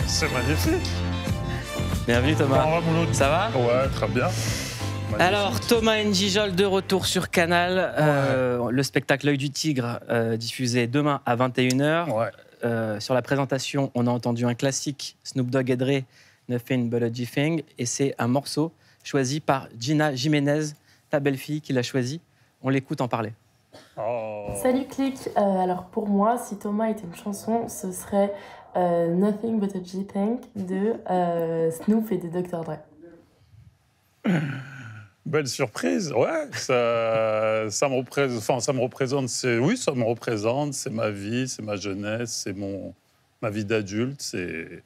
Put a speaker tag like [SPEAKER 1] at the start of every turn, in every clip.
[SPEAKER 1] C'est magnifique.
[SPEAKER 2] Bienvenue Thomas. Ça va?
[SPEAKER 1] Ouais, très bien. Magnifique.
[SPEAKER 2] Alors Thomas N'Gijol de retour sur Canal. Le spectacle L'œil du tigre diffusé demain à 21h.
[SPEAKER 1] Ouais.
[SPEAKER 2] Sur la présentation, on a entendu un classique, Snoop Dogg et Dre, Nothing But a G-Thing. Et c'est un morceau choisi par Gina Jiménez, ta belle-fille qui l'a choisi. On l'écoute en parler.
[SPEAKER 1] Oh.
[SPEAKER 3] Salut Click. Alors pour moi, si Thomas était une chanson, ce serait Nothing But a G-Thing de Snoop et de Dr. Dre.
[SPEAKER 1] Belle surprise, ouais. Ça me représente. Enfin, ça me représente. Oui, ça me représente. C'est ma vie, c'est ma jeunesse, c'est ma vie d'adulte. C'est.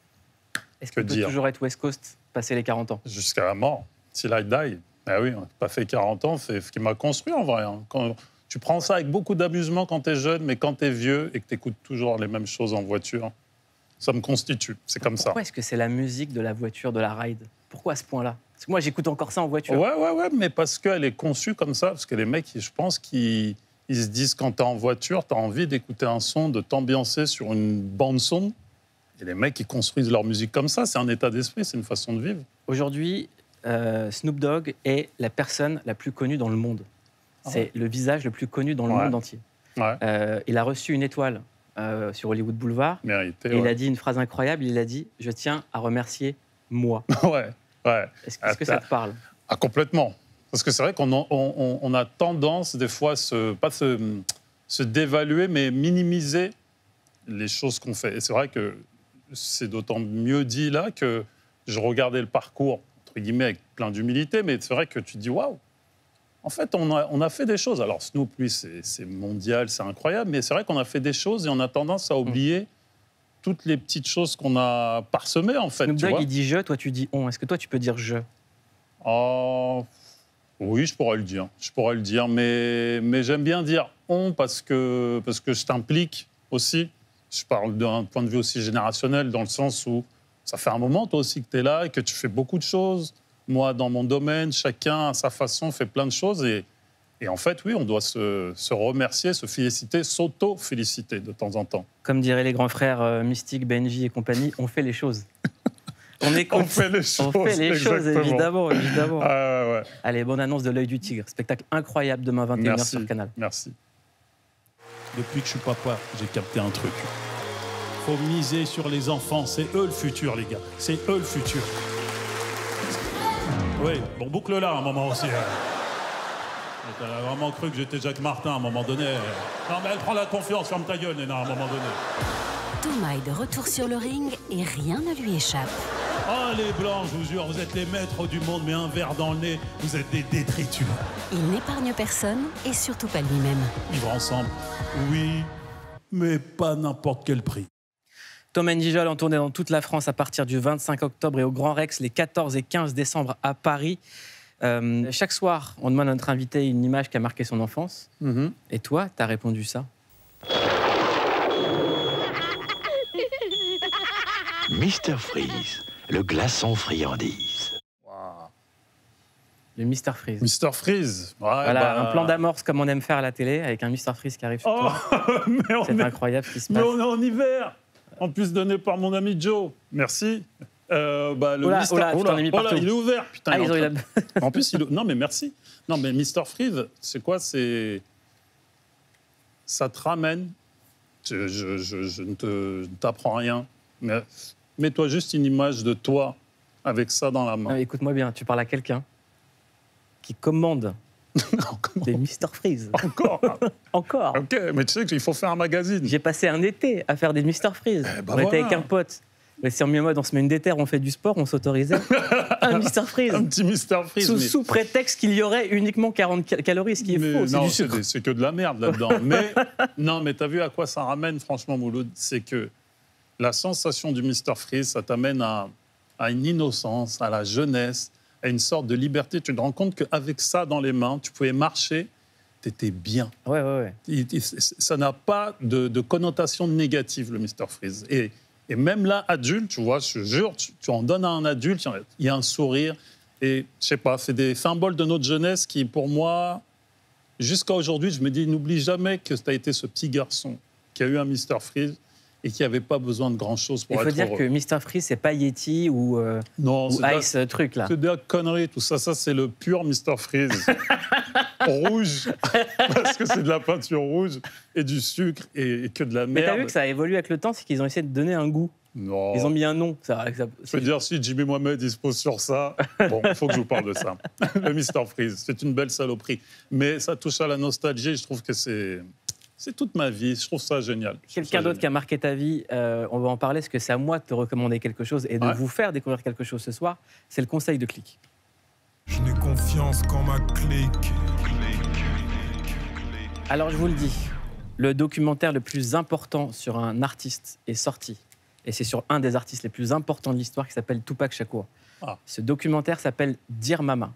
[SPEAKER 2] Est-ce qu'on peut toujours être West Coast, passer les 40 ans?
[SPEAKER 1] Jusqu'à la mort. Till I die. Ah oui, on n'a pas fait 40 ans. C'est ce qui m'a construit en vrai. Hein. Quand tu prends ça avec beaucoup d'amusement quand tu es jeune, mais quand tu es vieux et que tu écoutes toujours les mêmes choses en voiture, ça me constitue. C'est comme ça.
[SPEAKER 2] Pourquoi est-ce que c'est la musique de la voiture, de la ride? Pourquoi à ce point-là? Parce que moi, j'écoute encore ça en voiture.
[SPEAKER 1] Ouais, mais parce qu'elle est conçue comme ça. Parce que les mecs, je pense qu'ils se disent, quand t'es en voiture, t'as envie d'écouter un son, de t'ambiancer sur une bande-son. Et les mecs, ils construisent leur musique comme ça. C'est un état d'esprit, c'est une façon de vivre.
[SPEAKER 2] Aujourd'hui, Snoop Dogg est la personne la plus connue dans le monde. C'est le visage le plus connu dans le monde entier.
[SPEAKER 1] Ouais.
[SPEAKER 2] Il a reçu une étoile sur Hollywood Boulevard.
[SPEAKER 1] Mérité,
[SPEAKER 2] et il a dit une phrase incroyable. Il a dit « Je tiens à remercier moi ».
[SPEAKER 1] Ouais.
[SPEAKER 2] Est-ce que ça te parle?
[SPEAKER 1] Complètement. Parce que c'est vrai qu'on a tendance, des fois, pas se dévaluer, mais minimiser les choses qu'on fait. Et c'est vrai que c'est d'autant mieux dit là que je regardais le parcours, entre guillemets, avec plein d'humilité, mais c'est vrai que tu te dis « Waouh !» En fait, on a fait des choses. Alors, Snoop, lui, c'est mondial, c'est incroyable, mais c'est vrai qu'on a fait des choses et on a tendance à oublier toutes les petites choses qu'on a parsemées, en fait.
[SPEAKER 2] Snoop
[SPEAKER 1] tu
[SPEAKER 2] Dogg,
[SPEAKER 1] vois.
[SPEAKER 2] il dit « je », toi, tu dis « on ». Est-ce que toi, tu peux dire « je » ?
[SPEAKER 1] Oui, je pourrais le dire, mais j'aime bien dire « on » parce que je t'implique aussi. Je parle d'un point de vue aussi générationnel, dans le sens où ça fait un moment, toi aussi, que tu es là et que tu fais beaucoup de choses. Moi, dans mon domaine, chacun, à sa façon, fait plein de choses. Et en fait, oui, on doit se remercier, se féliciter, s'auto-féliciter de temps en temps.
[SPEAKER 2] Comme diraient les grands frères Mystique, Benji et compagnie, on fait les choses. On fait les choses, évidemment.
[SPEAKER 1] Ouais.
[SPEAKER 2] Allez, bonne annonce de L'œil du tigre. Spectacle incroyable demain 21h sur Canal.
[SPEAKER 1] Merci.
[SPEAKER 4] Depuis que je suis papa, j'ai capté un truc. Faut miser sur les enfants, c'est eux le futur, les gars. C'est eux le futur. Oui, bon, boucle-là à un moment aussi. Elle a vraiment cru que j'étais Jacques Martin à un moment donné. Non, mais elle prend la confiance, ferme ta gueule, Néna, à un moment donné.
[SPEAKER 5] Thomas est de retour sur le ring et rien ne lui échappe.
[SPEAKER 4] Oh, les Blancs, je vous jure, vous êtes les maîtres du monde, mais un verre dans le nez, vous êtes des détritus.
[SPEAKER 5] Il n'épargne personne et surtout pas lui-même.
[SPEAKER 4] Vivre ensemble, oui, mais pas n'importe quel prix.
[SPEAKER 2] Thomas N'Gijol en tournée dans toute la France à partir du 25 octobre et au Grand Rex les 14 et 15 décembre à Paris. Chaque soir, on demande à notre invité une image qui a marqué son enfance. Et toi, t'as répondu ça.
[SPEAKER 6] Mr Freeze, le glaçon friandise.
[SPEAKER 2] Le Mr Freeze.
[SPEAKER 1] Mr Freeze.
[SPEAKER 2] Voilà, un plan d'amorce comme on aime faire à la télé, avec un Mr Freeze qui arrive sur toi. C'est incroyable ce qui se passe.
[SPEAKER 1] Mais on est en hiver. En plus donné par mon ami Joe. Merci.
[SPEAKER 2] Il
[SPEAKER 1] est ouvert. Putain,
[SPEAKER 2] En
[SPEAKER 1] plus, non, mais merci. Non, mais Mr Freeze, c'est quoi? Ça te ramène. Je ne t'apprends rien. Mais mets-toi juste une image de toi avec ça dans la main.
[SPEAKER 2] Écoute-moi bien, tu parles à quelqu'un qui commande des Mr Freeze. Encore.
[SPEAKER 1] Ok, mais tu sais qu'il faut faire un magazine.
[SPEAKER 2] J'ai passé un été à faire des Mr Freeze. On était avec un pote. C'est en mode, on se met une déterre, on fait du sport, on s'autorisait. Un Mr Freeze.
[SPEAKER 1] Un petit Mr Freeze.
[SPEAKER 2] Sous prétexte qu'il y aurait uniquement 40 calories, ce qui est faux.
[SPEAKER 1] Non,
[SPEAKER 2] c'est du sucre.
[SPEAKER 1] C'est que de la merde là-dedans. mais t'as vu à quoi ça ramène, franchement, Mouloud? C'est que la sensation du Mr Freeze, ça t'amène à une innocence, à la jeunesse, à une sorte de liberté. Tu te rends compte qu'avec ça dans les mains, tu pouvais marcher, t'étais bien.
[SPEAKER 2] Ouais.
[SPEAKER 1] Ça n'a pas de connotation négative, le Mr Freeze. Et même là, adulte, tu vois, je te jure, tu en donnes à un adulte, il y a un sourire. Et je sais pas, c'est des symboles de notre jeunesse qui, pour moi, jusqu'à aujourd'hui, je me dis, n'oublie jamais que tu as été ce petit garçon qui a eu un Mr Freeze et qu'il n'y avait pas besoin de grand-chose pour être heureux.
[SPEAKER 2] Il faut dire que Mr. Freeze, c'est pas Yeti ou Ice truc, là.
[SPEAKER 1] C'est de la connerie, tout ça. Ça, c'est le pur Mr. Freeze. Rouge, parce que c'est de la peinture rouge et du sucre et que de la merde.
[SPEAKER 2] Mais t'as vu que ça a évolué avec le temps, c'est qu'ils ont essayé de donner un goût.
[SPEAKER 1] Non.
[SPEAKER 2] Ils ont mis un nom.
[SPEAKER 1] Je veux dire, si Jimmy Mohamed il se pose sur ça, bon, il faut que je vous parle de ça. Le Mr. Freeze, c'est une belle saloperie. Mais ça touche à la nostalgie, je trouve que c'est toute ma vie, je trouve ça génial.
[SPEAKER 2] Quelqu'un d'autre qui a marqué ta vie, on va en parler, parce que c'est à moi de te recommander quelque chose et de vous faire découvrir quelque chose ce soir, c'est le conseil de Click.
[SPEAKER 7] Je n'ai confiance qu'en ma clique.
[SPEAKER 2] Alors je vous le dis, le documentaire le plus important sur un artiste est sorti. Et c'est sur un des artistes les plus importants de l'histoire qui s'appelle Tupac Shakur. Ce documentaire s'appelle Dear Mama,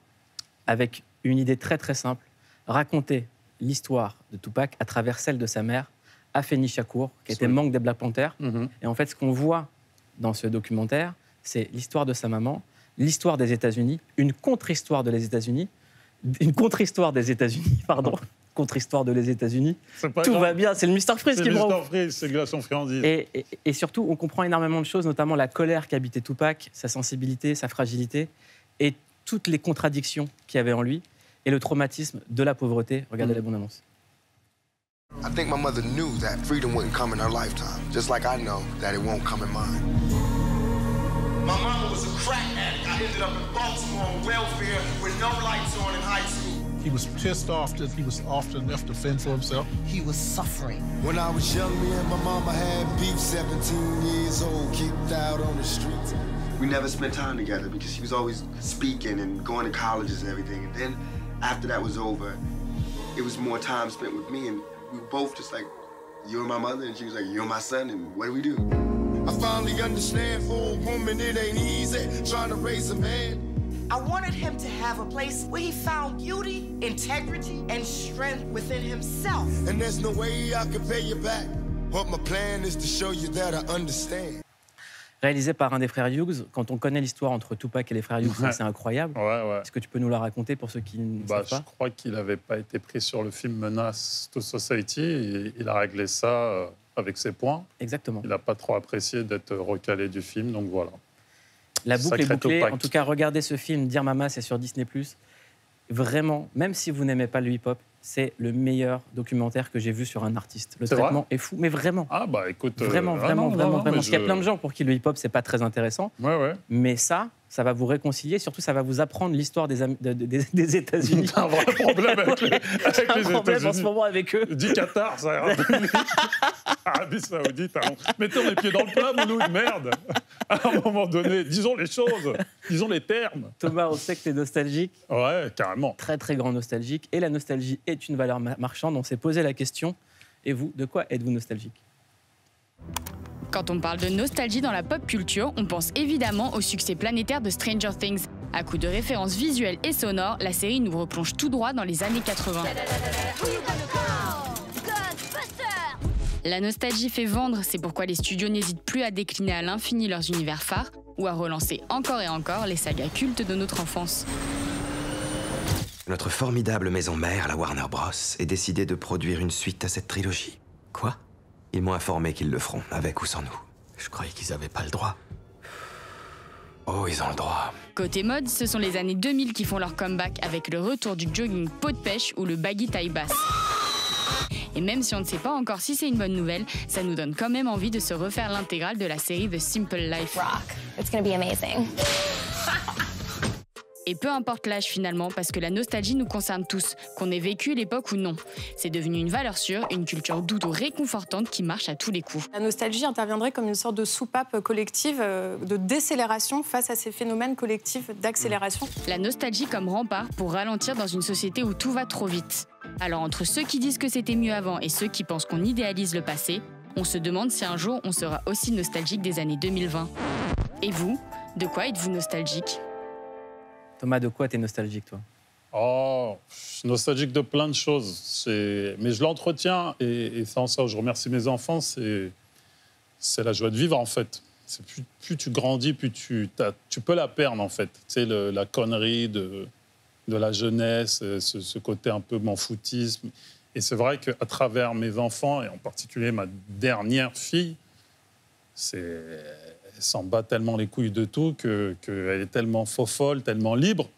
[SPEAKER 2] avec une idée très très simple, raconter l'histoire de Tupac à travers celle de sa mère, Afeni Shakur, qui était membre des Black Panthers. Et en fait, ce qu'on voit dans ce documentaire, c'est l'histoire de sa maman, l'histoire des États-Unis, une contre-histoire des États-Unis, pardon. Contre-histoire de les États-Unis. Tout va bien, c'est le Mr. Freeze qui me rend.
[SPEAKER 1] C'est le Mr. Freeze, c'est glaçon friandise.
[SPEAKER 2] Et surtout, on comprend énormément de choses, notamment la colère qu'habitait Tupac, sa sensibilité, sa fragilité, et toutes les contradictions qu'il y avait en lui, et le traumatisme de la pauvreté. Regardez la bande-annonce.
[SPEAKER 8] I think my mother knew that freedom wouldn't come in her lifetime, just like I know that it won't come in mine. My mama was a crack addict. I ended up in Baltimore on welfare with no lights on in high school.
[SPEAKER 9] He was pissed off that he was often left to fend for himself.
[SPEAKER 10] He was suffering.
[SPEAKER 8] When I was young, me and my mama had beef, 17 years old, kicked out on the streets. We never spent time together because she was always speaking and going to colleges and everything. And then after that was over, it was more time spent with me, and we were both just like, you're my mother, and she was like, you're my son, and what do? I finally understand for a woman it ain't easy trying to raise a man.
[SPEAKER 10] I wanted him to have a place where he found beauty, integrity, and strength within himself.
[SPEAKER 8] And there's no way I can pay you back, but my plan is to show you that I understand.
[SPEAKER 2] Réalisé par un des frères Hughes, quand on connaît l'histoire entre Tupac et les frères Hughes, c'est incroyable. Est-ce que tu peux nous la raconter pour ceux qui ne savent pas?
[SPEAKER 1] Je crois qu'il n'avait pas été pris sur le film Menace to Society, et il a réglé ça avec ses points.
[SPEAKER 2] Exactement.
[SPEAKER 1] Il n'a pas trop apprécié d'être recalé du film, donc voilà.
[SPEAKER 2] La boucle
[SPEAKER 1] Sacré
[SPEAKER 2] est bouclée.
[SPEAKER 1] Tupac.
[SPEAKER 2] En tout cas, regardez ce film, Dear Mama, c'est sur Disney+. Vraiment, même si vous n'aimez pas le hip-hop, c'est le meilleur documentaire que j'ai vu sur un artiste. Le traitement est fou, mais vraiment.
[SPEAKER 1] Ah bah écoute...
[SPEAKER 2] Vraiment. Parce qu'il y a plein de gens pour qui le hip-hop, c'est pas très intéressant. Mais ça va vous réconcilier. Surtout, ça va vous apprendre l'histoire des États-Unis.
[SPEAKER 1] T'as un vrai problème avec les États-Unis.
[SPEAKER 2] En ce moment avec eux.
[SPEAKER 1] Dis Qatar, ça ira. Arabie Saoudite, mettons les pieds dans le plat, Mouloud, merde. À un moment donné, disons les choses, disons les termes.
[SPEAKER 2] Thomas, on sait que t'es nostalgique.
[SPEAKER 1] Ouais, carrément.
[SPEAKER 2] Très, très grand nostalgique. Et la nostalgie est une valeur marchande. On s'est posé la question. Et vous, de quoi êtes-vous nostalgique?
[SPEAKER 11] Quand on parle de nostalgie dans la pop culture, on pense évidemment au succès planétaire de Stranger Things. À coup de références visuelles et sonores, la série nous replonge tout droit dans les années 80. La nostalgie fait vendre, c'est pourquoi les studios n'hésitent plus à décliner à l'infini leurs univers phares ou à relancer encore et encore les sagas cultes de notre enfance.
[SPEAKER 12] Notre formidable maison mère, la Warner Bros, est décidée de produire une suite à cette trilogie. Quoi? Ils m'ont informé qu'ils le feront, avec ou sans nous. Je croyais qu'ils n'avaient pas le droit. Oh, ils ont le droit.
[SPEAKER 11] Côté mode, ce sont les années 2000 qui font leur comeback avec le retour du jogging peau de pêche ou le baggy taille basse. Et même si on ne sait pas encore si c'est une bonne nouvelle, ça nous donne quand même envie de se refaire l'intégrale de la série The Simple Life.
[SPEAKER 13] Rock. It's gonna be amazing.
[SPEAKER 11] Et peu importe l'âge finalement, parce que la nostalgie nous concerne tous, qu'on ait vécu l'époque ou non. C'est devenu une valeur sûre, une culture doudou réconfortante qui marche à tous les coups.
[SPEAKER 14] La nostalgie interviendrait comme une sorte de soupape collective, de décélération face à ces phénomènes collectifs d'accélération.
[SPEAKER 11] La nostalgie comme rempart pour ralentir dans une société où tout va trop vite. Alors entre ceux qui disent que c'était mieux avant et ceux qui pensent qu'on idéalise le passé, on se demande si un jour on sera aussi nostalgique des années 2020. Et vous, de quoi êtes-vous nostalgique ?
[SPEAKER 2] Thomas, de quoi t'es nostalgique, toi?
[SPEAKER 1] Oh, je suis nostalgique de plein de choses. Mais je l'entretiens, et c'est en ça où je remercie mes enfants, c'est la joie de vivre, en fait. Plus tu grandis, plus tu peux la perdre, en fait. Tu sais, la connerie de la jeunesse, ce côté un peu m'en foutisme. Et c'est vrai qu'à travers mes enfants, et en particulier ma dernière fille, Elle s'en bat tellement les couilles de tout qu'elle est tellement faux-folle, tellement libre,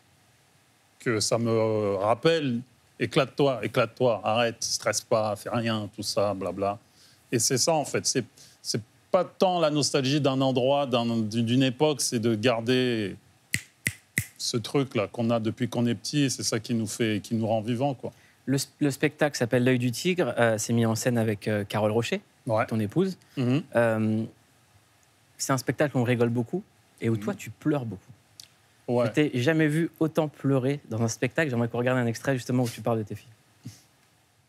[SPEAKER 1] que ça me rappelle « éclate-toi, arrête, stresse pas, fais rien, tout ça, blabla ». Et c'est ça, en fait. C'est pas tant la nostalgie d'un endroit, d'une époque, c'est de garder ce truc-là qu'on a depuis qu'on est petit, et c'est ça qui nous rend vivants, quoi.
[SPEAKER 2] Le spectacle s'appelle L'œil du tigre, c'est mis en scène avec Carole Rocher, ton épouse. C'est un spectacle où on rigole beaucoup et où toi, tu pleures beaucoup. Je t'ai jamais vu autant pleurer dans un spectacle. J'aimerais qu'on regarde un extrait justement où tu parles de tes filles.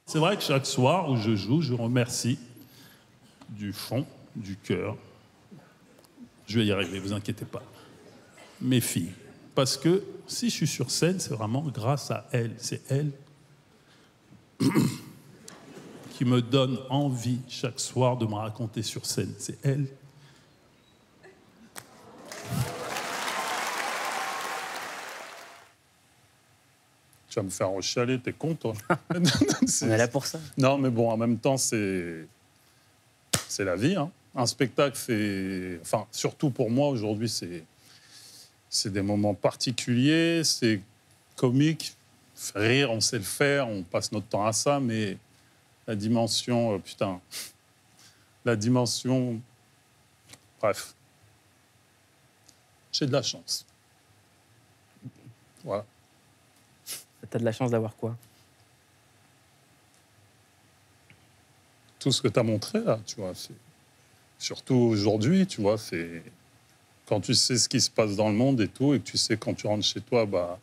[SPEAKER 4] C'est vrai que chaque soir où je joue, je remercie du fond du cœur. Je vais y arriver, vous inquiétez pas. Mes filles. Parce que si je suis sur scène, c'est vraiment grâce à elles. C'est elles qui me donnent envie chaque soir de me raconter sur scène. C'est elles.
[SPEAKER 1] Tu vas me faire rechialer, t'es con, toi.
[SPEAKER 2] On est là pour ça.
[SPEAKER 1] Non, mais bon, en même temps, c'est la vie. Hein. Un spectacle, c'est... Enfin, surtout pour moi, aujourd'hui, c'est des moments particuliers, c'est comique. Rire, on sait le faire, on passe notre temps à ça, mais la dimension... La dimension... Bref. J'ai de la chance. Voilà.
[SPEAKER 2] T'as de la chance d'avoir quoi?
[SPEAKER 1] Tout ce que tu as montré, là, tu vois. Surtout aujourd'hui, tu vois, c'est... Quand tu sais ce qui se passe dans le monde et tout, et que tu sais quand tu rentres chez toi, bah...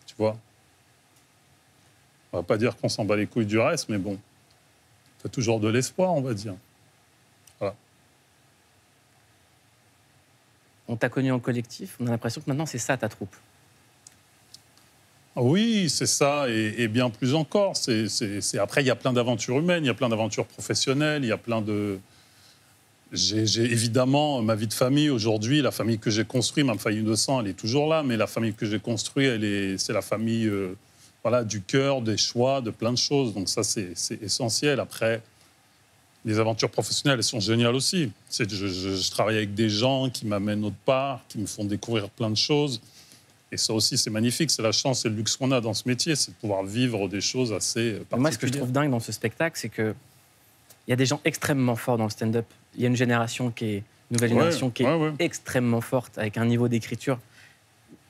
[SPEAKER 1] Tu vois. On va pas dire qu'on s'en bat les couilles du reste, mais bon. T'as toujours de l'espoir, on va dire. Voilà.
[SPEAKER 2] On t'a connu en collectif, on a l'impression que maintenant, c'est ça, ta troupe.
[SPEAKER 1] Oui, c'est ça, et bien plus encore. Après, il y a plein d'aventures humaines, il y a plein d'aventures professionnelles, il y a plein de... J'ai évidemment ma vie de famille aujourd'hui, la famille que j'ai construite, ma famille de sang, elle est toujours là, mais la famille que j'ai construite, c'est la famille voilà, du cœur, des choix, de plein de choses. Donc ça, c'est essentiel. Après, les aventures professionnelles, elles sont géniales aussi. Je travaille avec des gens qui m'amènent autre part, qui me font découvrir plein de choses. Et ça aussi, c'est magnifique. C'est la chance et le luxe qu'on a dans ce métier, c'est de pouvoir vivre des choses assez particulières.
[SPEAKER 2] Moi, ce que je trouve dingue dans ce spectacle, c'est qu'il y a des gens extrêmement forts dans le stand-up. Il y a une génération nouvelle génération qui est extrêmement forte, avec un niveau d'écriture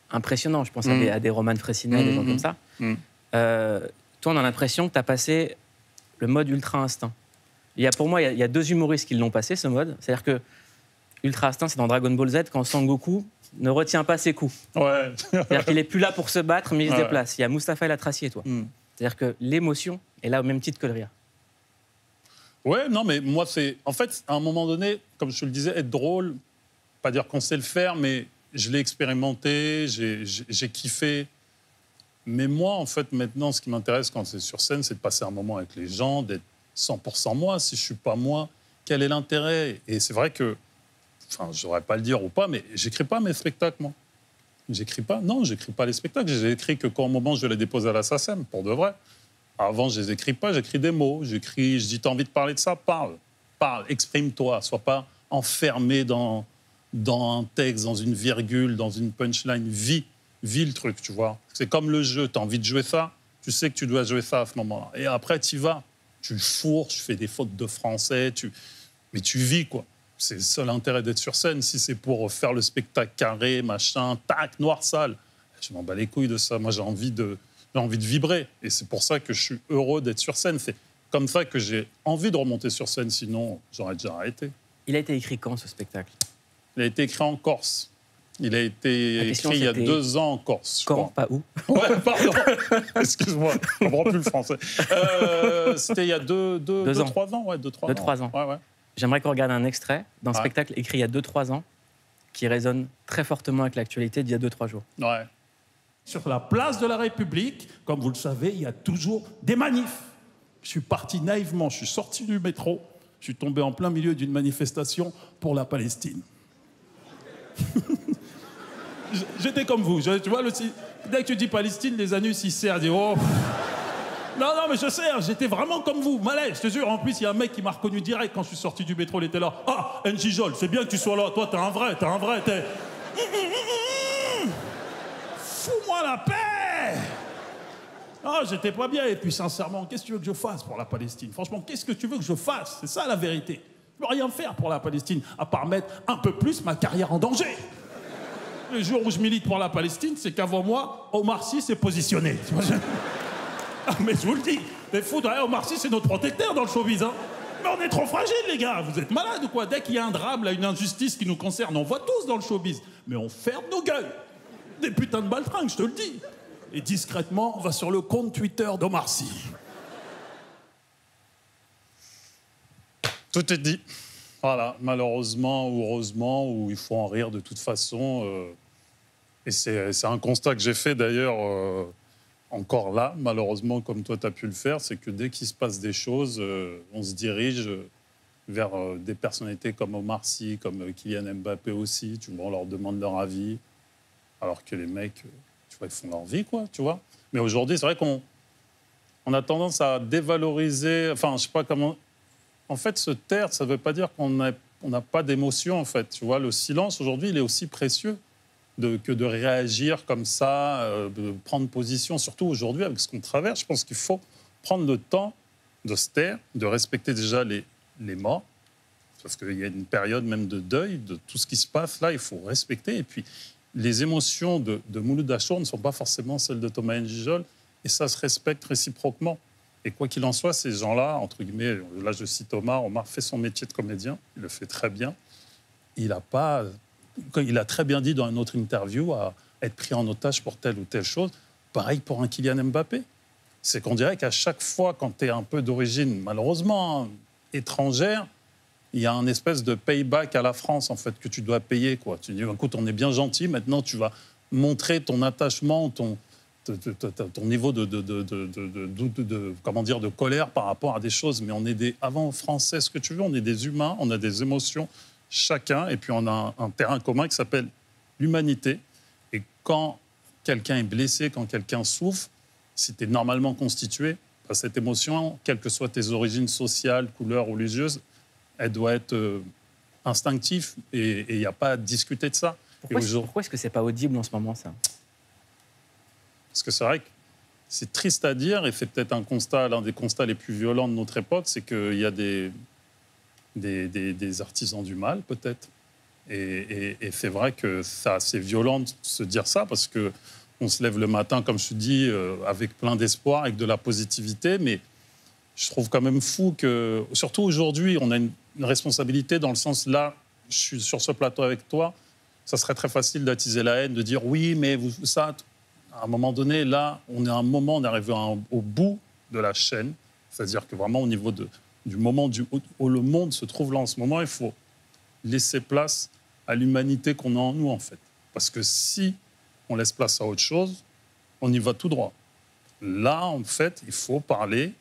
[SPEAKER 2] impressionnant. Je pense à des Roman Fressinet, des gens comme ça. Toi, on a l'impression que tu as passé le mode ultra instinct. Pour moi, il y a deux humoristes qui l'ont passé, ce mode. C'est-à-dire que Ultra Instinct, c'est dans Dragon Ball Z, quand Sangoku ne retient pas ses coups.
[SPEAKER 1] Ouais.
[SPEAKER 2] C'est-à-dire qu'il n'est plus là pour se battre, mais il se déplace. Il y a Mustapha El Atrassi et toi. C'est-à-dire que l'émotion est là au même titre que le rire.
[SPEAKER 1] Ouais, non, mais moi, c'est... En fait, à un moment donné, comme je te le disais, être drôle, pas dire qu'on sait le faire, mais je l'ai expérimenté, j'ai kiffé. Mais moi, en fait, maintenant, ce qui m'intéresse quand c'est sur scène, c'est de passer un moment avec les gens, d'être 100% moi. Si je suis pas moi, quel est l'intérêt? Et c'est vrai que... Enfin, je n'aurais pas à le dire ou pas, mais j'écris pas mes spectacles, moi. J'écris pas. Non, j'écris pas les spectacles. J'ai écrit que quand au moment je les dépose à la SACEM, pour de vrai. Avant, je les écris pas, j'écris des mots. Je dis, t'as envie de parler de ça? Parle, exprime-toi. Sois pas enfermé dans un texte, dans une virgule, dans une punchline. Vis le truc, tu vois. C'est comme le jeu. T'as envie de jouer ça, tu sais que tu dois jouer ça à ce moment-là. Et après, tu y vas. Tu fourres, tu fais des fautes de français, mais tu vis, quoi. C'est le seul intérêt d'être sur scène. Si c'est pour faire le spectacle carré, machin, tac, noir, sale, je m'en bats les couilles de ça. Moi, j'ai envie de vibrer. Et c'est pour ça que je suis heureux d'être sur scène. C'est comme ça que j'ai envie de remonter sur scène. Sinon, j'aurais déjà arrêté.
[SPEAKER 2] Il a été écrit quand, ce spectacle?
[SPEAKER 1] Il a été écrit en Corse. Il a été écrit il y a 2 ans en Corse.
[SPEAKER 2] Quand, pas où?
[SPEAKER 1] Ouais, pardon. Excuse-moi, je ne comprends plus le français. C'était il y a 2-3 ans. Ouais, 2-3 ans.
[SPEAKER 2] Ouais. J'aimerais qu'on regarde un extrait d'un spectacle écrit il y a 2-3 ans qui résonne très fortement avec l'actualité d'il y a 2-3 jours.
[SPEAKER 1] Ouais.
[SPEAKER 4] Sur la place de la République, comme vous le savez, il y a toujours des manifs. Je suis parti naïvement, je suis sorti du métro, je suis tombé en plein milieu d'une manifestation pour la Palestine. J'étais comme vous, tu vois, dès que tu dis Palestine, les anus, ils serrent, ils disent, oh, Non, mais je sais, hein, j'étais vraiment comme vous, malais, je te jure. En plus, il y a un mec qui m'a reconnu direct quand je suis sorti du métro, il était là. Ah, Njijol, c'est bien que tu sois là, toi, t'es un vrai, t'es... Fous-moi la paix! Ah, j'étais pas bien, et puis sincèrement, qu'est-ce que tu veux que je fasse pour la Palestine? Franchement, qu'est-ce que tu veux que je fasse? C'est ça la vérité. Je peux rien faire pour la Palestine, à part mettre un peu plus ma carrière en danger. Le jour où je milite pour la Palestine, c'est qu'avant moi, Omar Sy s'est positionné. Ah, mais je vous le dis, les fous, Omar Sy, c'est notre protecteur dans le showbiz, hein. Mais on est trop fragiles, les gars. Vous êtes malades ou quoi? Dès qu'il y a un drame, là, une injustice qui nous concerne, on voit tous dans le showbiz. Mais on ferme nos gueules. Des putains de baltringues, je te le dis. Et discrètement, on va sur le compte Twitter d'Omar Sy.
[SPEAKER 1] Tout est dit. Voilà, malheureusement ou heureusement, ou il faut en rire de toute façon. Et c'est un constat que j'ai fait d'ailleurs, encore là, malheureusement, comme toi tu as pu le faire, c'est que dès qu'il se passe des choses, on se dirige vers des personnalités comme Omar Sy, comme Kylian Mbappé aussi, tu vois, on leur demande leur avis, alors que les mecs, tu vois, ils font leur vie, quoi, tu vois. Mais aujourd'hui, c'est vrai qu'on a tendance à dévaloriser, enfin, je sais pas comment... En fait, se taire, ça ne veut pas dire qu'on n'a pas d'émotion, en fait. Tu vois, le silence, aujourd'hui, il est aussi précieux que de réagir comme ça, de prendre position. Surtout aujourd'hui, avec ce qu'on traverse, je pense qu'il faut prendre le temps de se taire, de respecter déjà les morts, parce qu'il y a une période même de deuil, de tout ce qui se passe là, il faut respecter. Et puis, les émotions de Mouloud Achour ne sont pas forcément celles de Thomas Njijol, et ça se respecte réciproquement. Et quoi qu'il en soit, ces gens-là, entre guillemets, là je cite Omar fait son métier de comédien, il le fait très bien. Il a très bien dit dans une autre interview à être pris en otage pour telle ou telle chose. Pareil pour un Kylian Mbappé. C'est qu'on dirait qu'à chaque fois, quand tu es un peu d'origine, malheureusement, étrangère, il y a un espèce de payback à la France, en fait, que tu dois payer, quoi. Tu dis, écoute, on est bien gentil, maintenant tu vas montrer ton attachement, ton niveau de colère par rapport à des choses. Mais on est des avant français, ce que tu veux, on est des humains, on a des émotions, chacun, et puis on a un terrain commun qui s'appelle l'humanité. Et quand quelqu'un est blessé, quand quelqu'un souffre, si tu es normalement constitué, cette émotion, quelles que soient tes origines sociales, couleurs religieuses, elle doit être instinctive, et il n'y a pas à discuter de ça.
[SPEAKER 2] Pourquoi est-ce que c'est pas audible en ce moment, ça?
[SPEAKER 1] Parce que c'est vrai que c'est triste à dire, et c'est peut-être l'un des constats les plus violents de notre époque, c'est qu'il y a des artisans du mal, peut-être. Et c'est vrai que c'est violent de se dire ça, parce qu'on se lève le matin, comme je te dis, avec plein d'espoir, avec de la positivité, mais je trouve quand même fou que, surtout aujourd'hui, on a une responsabilité dans le sens, là, je suis sur ce plateau avec toi, ça serait très facile d'attiser la haine, de dire oui, mais ça... À un moment donné, là, on est arrivé au bout de la chaîne. C'est-à-dire que vraiment, au niveau du moment où le monde se trouve là en ce moment, il faut laisser place à l'humanité qu'on a en nous, en fait. Parce que si on laisse place à autre chose, on y va tout droit. Là, en fait, il faut parler,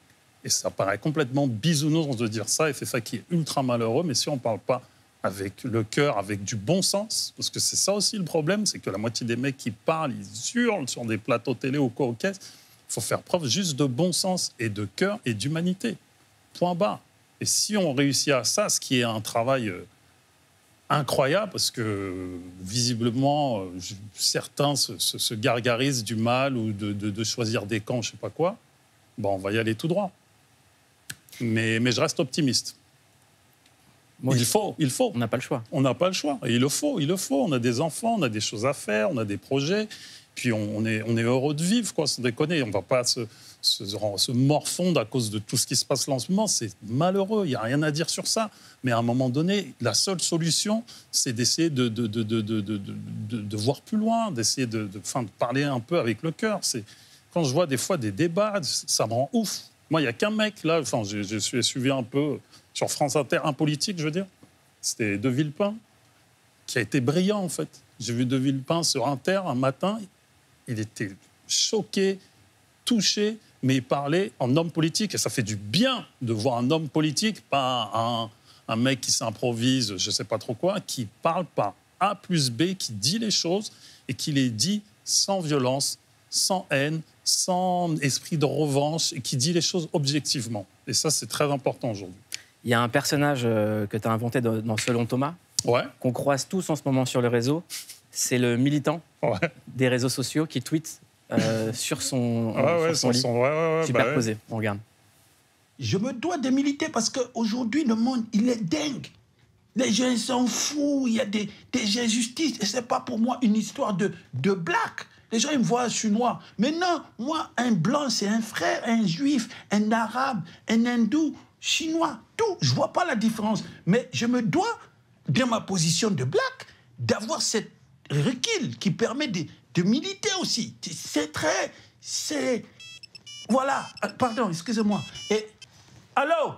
[SPEAKER 1] et ça paraît complètement bisounours de dire ça, et c'est ça qui est ultra malheureux, mais si on ne parle pas avec le cœur, avec du bon sens, parce que c'est ça aussi le problème, c'est que la moitié des mecs qui parlent, ils hurlent sur des plateaux télé ou quoi, il faut faire preuve juste de bon sens et de cœur et d'humanité. Point barre. Et si on réussit à ça, ce qui est un travail incroyable, parce que visiblement, certains se gargarisent du mal ou de choisir des camps, je ne sais pas quoi, bon, on va y aller tout droit. Mais je reste optimiste. Il faut.
[SPEAKER 2] On n'a pas le choix.
[SPEAKER 1] On n'a pas le choix. Et il le faut. On a des enfants, on a des choses à faire, on a des projets. Puis on est heureux de vivre, quoi, sans déconner. On ne va pas se morfondre à cause de tout ce qui se passe là en ce moment. C'est malheureux, il n'y a rien à dire sur ça. Mais à un moment donné, la seule solution, c'est d'essayer de voir plus loin, d'essayer de parler un peu avec le cœur. Quand je vois des fois des débats, ça me rend ouf. Moi, il n'y a qu'un mec, là, je suis suivi un peu... Sur France Inter, un politique, je veux dire. C'était De Villepin, qui a été brillant, en fait. J'ai vu De Villepin sur Inter un matin. Il était choqué, touché, mais il parlait en homme politique. Et ça fait du bien de voir un homme politique, pas un mec qui s'improvise, je ne sais pas trop quoi, qui parle par A plus B, qui dit les choses et qui les dit sans violence, sans haine, sans esprit de revanche et qui dit les choses objectivement. Et ça, c'est très important aujourd'hui.
[SPEAKER 2] Il y a un personnage que tu as inventé dans Selon Thomas, qu'on croise tous en ce moment sur le réseau. C'est le militant des réseaux sociaux qui tweet sur son lit, superposé. On regarde.
[SPEAKER 15] Je me dois de militer parce qu'aujourd'hui, le monde, il est dingue. Les gens s'en foutent, il y a des injustices. Et ce n'est pas pour moi une histoire de black. Les gens, ils me voient, je suis noir. Mais non, moi, un blanc, c'est un frère, un juif, un arabe, un hindou, chinois, tout. Je ne vois pas la différence. Mais je me dois, dans ma position de black, d'avoir cette recul qui permet de militer aussi. C'est... Voilà. Pardon, excusez-moi. Et... Allô?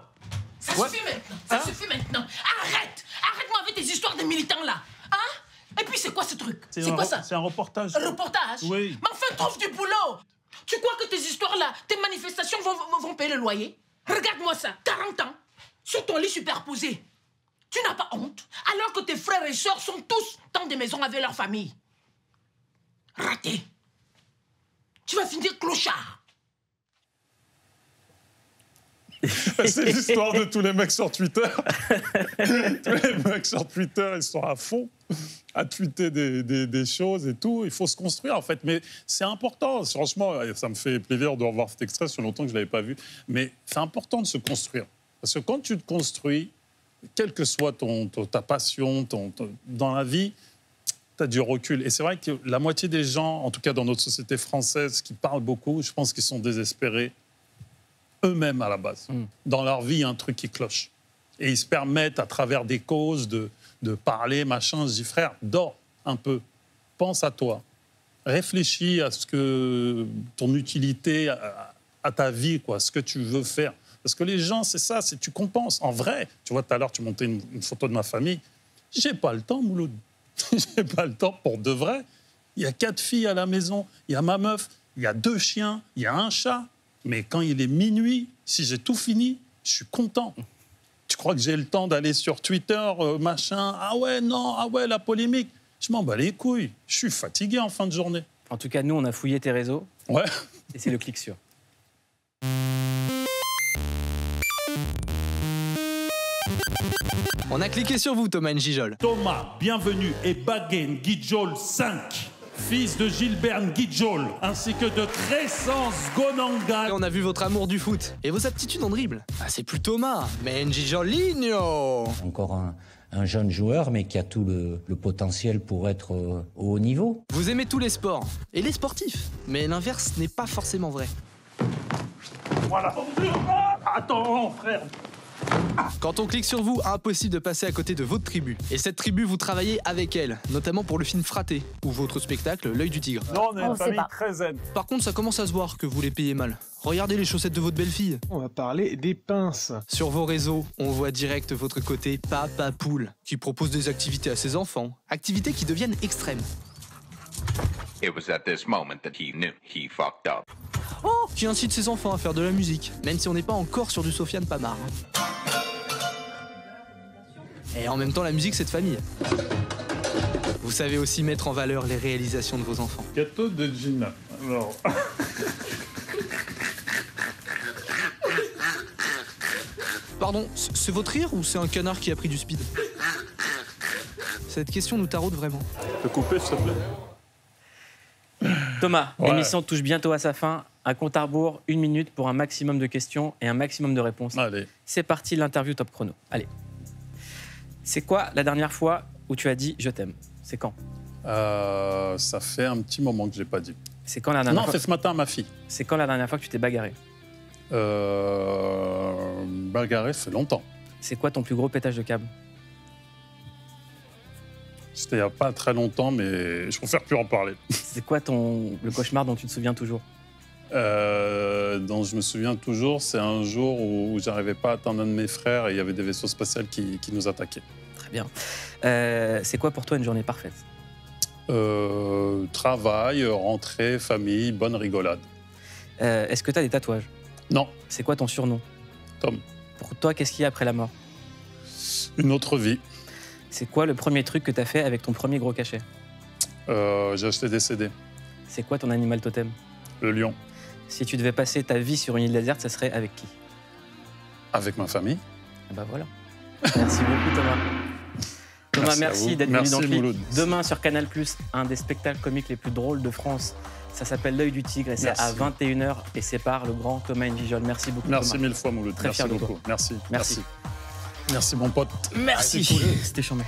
[SPEAKER 16] Ça suffit maintenant. Ça suffit maintenant. Arrête-moi avec tes histoires de militants, là. Hein? Et puis, c'est quoi ce truc? C'est quoi ça?
[SPEAKER 4] C'est un reportage.
[SPEAKER 16] Un reportage?
[SPEAKER 4] Oui.
[SPEAKER 16] Mais enfin, trouve du boulot. Tu crois que tes histoires-là, tes manifestations vont payer le loyer? Regarde-moi ça. 40 ans, sur ton lit superposé. Tu n'as pas honte? Alors que tes frères et sœurs sont tous dans des maisons avec leur famille. Raté. Tu vas finir clochard.
[SPEAKER 1] C'est l'histoire de tous les mecs sur Twitter. Tous les mecs sur Twitter, ils sont à fond à tweeter des choses et tout. Il faut se construire, en fait. Mais c'est important. Franchement, ça me fait plaisir de revoir cet extrait. Ça fait longtemps que je ne l'avais pas vu. Mais c'est important de se construire. Parce que quand tu te construis, quelle que soit ta passion dans la vie, tu as du recul. Et c'est vrai que la moitié des gens, en tout cas dans notre société française, qui parlent beaucoup, je pense qu'ils sont désespérés eux-mêmes à la base. Dans leur vie, il y a un truc qui cloche. Et ils se permettent, à travers des causes, de parler, machin. Je dis, frère, dors un peu. Pense à toi. Réfléchis à ce que ton utilité, à ta vie, quoi, ce que tu veux faire. Parce que les gens, c'est ça, c'est tu compenses. En vrai, tu vois, tout à l'heure, tu montais une photo de ma famille. J'ai pas le temps, Mouloud. J'ai pas le temps pour de vrai. Il y a 4 filles à la maison. Il y a ma meuf. Il y a 2 chiens. Il y a un chat. Mais quand il est minuit, si j'ai tout fini, je suis content. Tu crois que j'ai le temps d'aller sur Twitter, machin? Ah ouais, non, ah ouais, la polémique. Je m'en bats les couilles. Je suis fatigué en fin de journée.
[SPEAKER 2] En tout cas, nous, on a fouillé tes réseaux.
[SPEAKER 1] Ouais.
[SPEAKER 2] Et c'est le clic sûr.
[SPEAKER 17] On a cliqué sur vous, Thomas N'Gijol.
[SPEAKER 4] Thomas, bienvenue, et Bagen Guijol 5, fils de Gilbert Guijol, ainsi que de Crescence Gonanga.
[SPEAKER 17] Et on a vu votre amour du foot et vos aptitudes en dribble. Ah, c'est plus Thomas, mais N'Gijolinho.
[SPEAKER 18] Encore un jeune joueur, mais qui a tout le potentiel pour être au haut niveau.
[SPEAKER 17] Vous aimez tous les sports et les sportifs, mais l'inverse n'est pas forcément vrai.
[SPEAKER 4] Voilà. Attends, frère.
[SPEAKER 17] Quand on clique sur vous, impossible de passer à côté de votre tribu. Et cette tribu, vous travaillez avec elle, notamment pour le film Fraté, ou votre spectacle L'œil du tigre.
[SPEAKER 1] Non, on est une famille très zen.
[SPEAKER 17] Par contre, ça commence à se voir que vous les payez mal. Regardez les chaussettes de votre belle-fille.
[SPEAKER 19] On va parler des pinces.
[SPEAKER 17] Sur vos réseaux, on voit direct votre côté papa poule, qui propose des activités à ses enfants. Activités qui deviennent extrêmes.
[SPEAKER 20] It was at this moment that he knew he fucked up.
[SPEAKER 17] Qui incite ses enfants à faire de la musique, même si on n'est pas encore sur du Sofiane Pamar. Et en même temps, la musique, c'est de famille. Vous savez aussi mettre en valeur les réalisations de vos enfants.
[SPEAKER 1] Gâteau de Gina. Alors...
[SPEAKER 17] Pardon, c'est votre rire ou c'est un canard qui a pris du speed? Cette question nous taraude vraiment.
[SPEAKER 1] Tu peux couper, s'il te plaît?
[SPEAKER 2] Thomas, l'émission touche bientôt à sa fin. Un compte à rebours, 1 minute pour un maximum de questions et un maximum de réponses.
[SPEAKER 1] Allez.
[SPEAKER 2] C'est parti, l'interview top chrono. Allez. C'est quoi la dernière fois où tu as dit « je t'aime » C'est quand?
[SPEAKER 1] Ça fait un petit moment que je ne l'ai pas dit.
[SPEAKER 2] C'est quand la dernière fois...
[SPEAKER 1] Non, c'est ce matin à ma fille.
[SPEAKER 2] C'est quand la dernière fois que tu t'es bagarré?
[SPEAKER 1] Bagarré, ça fait longtemps.
[SPEAKER 2] C'est quoi ton plus gros pétage de câble?
[SPEAKER 1] C'était il n'y a pas très longtemps, mais je préfère plus en parler.
[SPEAKER 2] C'est quoi le cauchemar dont tu te souviens toujours?
[SPEAKER 1] Dont je me souviens toujours, c'est un jour où j'arrivais pas à atteindre un de mes frères et il y avait des vaisseaux spatials qui nous attaquaient.
[SPEAKER 2] Très bien. C'est quoi pour toi une journée parfaite?
[SPEAKER 1] Travail, rentrée, famille, bonne rigolade.
[SPEAKER 2] Est-ce que tu as des tatouages?
[SPEAKER 1] Non.
[SPEAKER 2] C'est quoi ton surnom?
[SPEAKER 1] Tom.
[SPEAKER 2] Pour toi, qu'est-ce qu'il y a après la mort?
[SPEAKER 1] Une autre vie.
[SPEAKER 2] C'est quoi le premier truc que tu as fait avec ton premier gros cachet?
[SPEAKER 1] J'ai acheté des CD.
[SPEAKER 2] C'est quoi ton animal totem?
[SPEAKER 1] Le lion.
[SPEAKER 2] Si tu devais passer ta vie sur une île déserte, ça serait avec qui?
[SPEAKER 1] Avec ma famille.
[SPEAKER 2] Ah bah voilà. Merci beaucoup Thomas. Thomas, merci d'être venu dans Click. Demain sur Canal+, un des spectacles comiques les plus drôles de France. Ça s'appelle L'œil du tigre et c'est à 21h et c'est par le grand Thomas N'Gijol. Merci beaucoup.
[SPEAKER 1] Merci
[SPEAKER 2] Thomas.
[SPEAKER 1] mille fois Mouloud.
[SPEAKER 2] Très
[SPEAKER 1] Merci
[SPEAKER 2] fier de
[SPEAKER 1] beaucoup.
[SPEAKER 2] toi.
[SPEAKER 1] Merci. Merci mon pote.
[SPEAKER 2] Merci. C'était chambé.